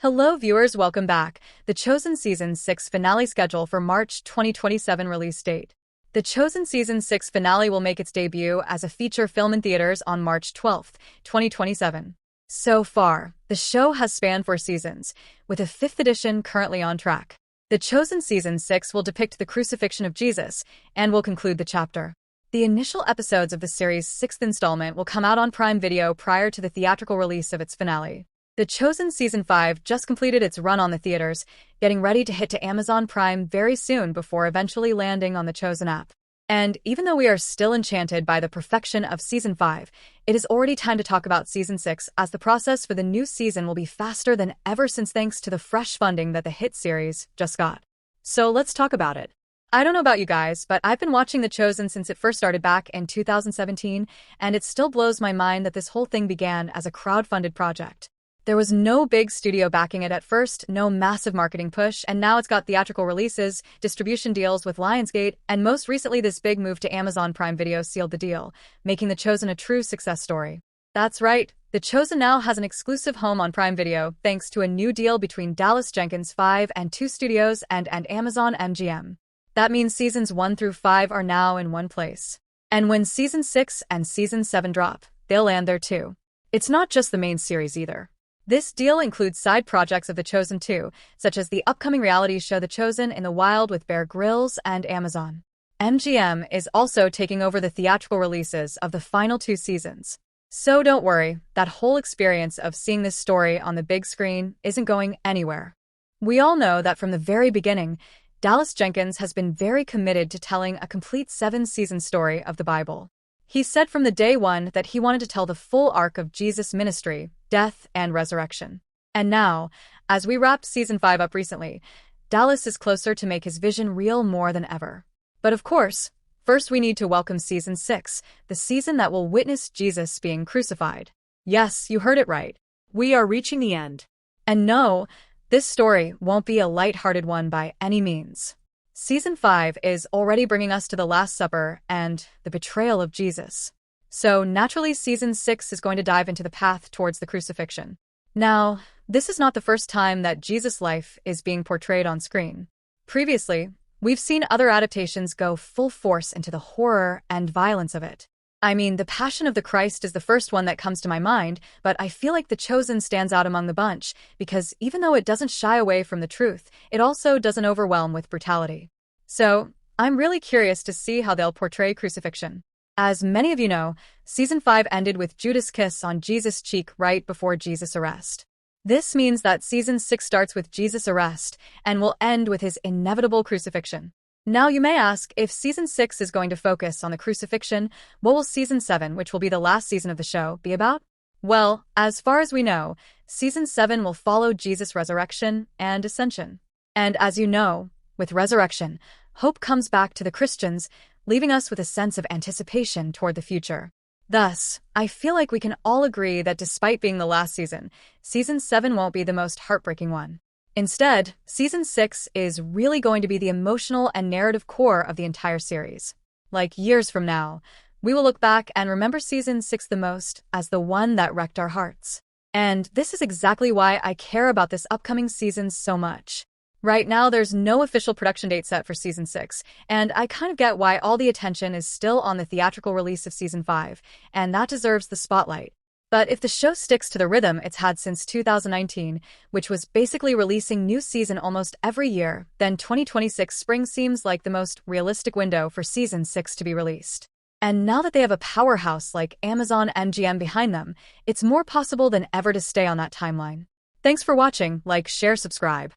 Hello viewers, welcome back. The Chosen Season 6 finale schedule for March 2027 release date. The Chosen Season 6 finale will make its debut as a feature film in theaters on March 12, 2027. So far, the show has spanned 4 seasons, with a 5th edition currently on track. The Chosen Season 6 will depict the crucifixion of Jesus and will conclude the chapter. The initial episodes of the series' 6th installment will come out on Prime Video prior to the theatrical release of its finale. The Chosen Season 5 just completed its run on the theaters, getting ready to hit to Amazon Prime very soon before eventually landing on the Chosen app. And even though we are still enchanted by the perfection of Season 5, it is already time to talk about Season 6, as the process for the new season will be faster than ever since thanks to the fresh funding that the hit series just got. So let's talk about it. I don't know about you guys, but I've been watching The Chosen since it first started back in 2017, and it still blows my mind that this whole thing began as a crowd-funded project. There was no big studio backing it at first, no massive marketing push, and now it's got theatrical releases, distribution deals with Lionsgate, and most recently this big move to Amazon Prime Video sealed the deal, making The Chosen a true success story. That's right, The Chosen now has an exclusive home on Prime Video thanks to a new deal between Jenkins 5 and 2 Studios and Amazon MGM. That means Seasons 1 through 5 are now in one place. And when Season 6 and Season 7 drop, they'll land there too. It's not just the main series either. This deal includes side projects of The Chosen 2, such as the upcoming reality show The Chosen in the Wild with Bear Grylls and Amazon. MGM is also taking over the theatrical releases of the final 2 seasons. So don't worry, that whole experience of seeing this story on the big screen isn't going anywhere. We all know that from the very beginning, Jenkins has been very committed to telling a complete 7-season story of the Bible. He said from the day one that he wanted to tell the full arc of Jesus' ministry, death, and resurrection. And now, as we wrapped Season 5 up recently, Dallas is closer to make his vision real more than ever. But of course, first we need to welcome Season 6, the season that will witness Jesus being crucified. Yes, you heard it right. We are reaching the end. And no, this story won't be a light-hearted one by any means. Season 5 is already bringing us to the Last Supper and the betrayal of Jesus. So naturally, Season 6 is going to dive into the path towards the crucifixion. Now, this is not the first time that Jesus' life is being portrayed on screen. Previously, we've seen other adaptations go full force into the horror and violence of it. I mean, The Passion of the Christ is the first one that comes to my mind, but I feel like The Chosen stands out among the bunch, because even though it doesn't shy away from the truth, it also doesn't overwhelm with brutality. So, I'm really curious to see how they'll portray crucifixion. As many of you know, Season 5 ended with Judas' kiss on Jesus' cheek right before Jesus' arrest. This means that Season 6 starts with Jesus' arrest and will end with his inevitable crucifixion. Now you may ask, if Season 6 is going to focus on the crucifixion, what will Season 7, which will be the last season of the show, be about? Well, as far as we know, Season 7 will follow Jesus' resurrection and ascension. And as you know, with resurrection, hope comes back to the Christians, leaving us with a sense of anticipation toward the future. Thus, I feel like we can all agree that despite being the last season, Season 7 won't be the most heartbreaking one. Instead, Season 6 is really going to be the emotional and narrative core of the entire series. Like years from now, we will look back and remember Season 6 the most as the one that wrecked our hearts. And this is exactly why I care about this upcoming season so much. Right now, there's no official production date set for Season 6, and I kind of get why all the attention is still on the theatrical release of Season 5, and that deserves the spotlight. But if the show sticks to the rhythm it's had since 2019, which was basically releasing new season almost every year, then 2026 spring seems like the most realistic window for Season 6 to be released. And now that they have a powerhouse like Amazon MGM behind them, it's more possible than ever to stay on that timeline. Thanks for watching, like, share, subscribe.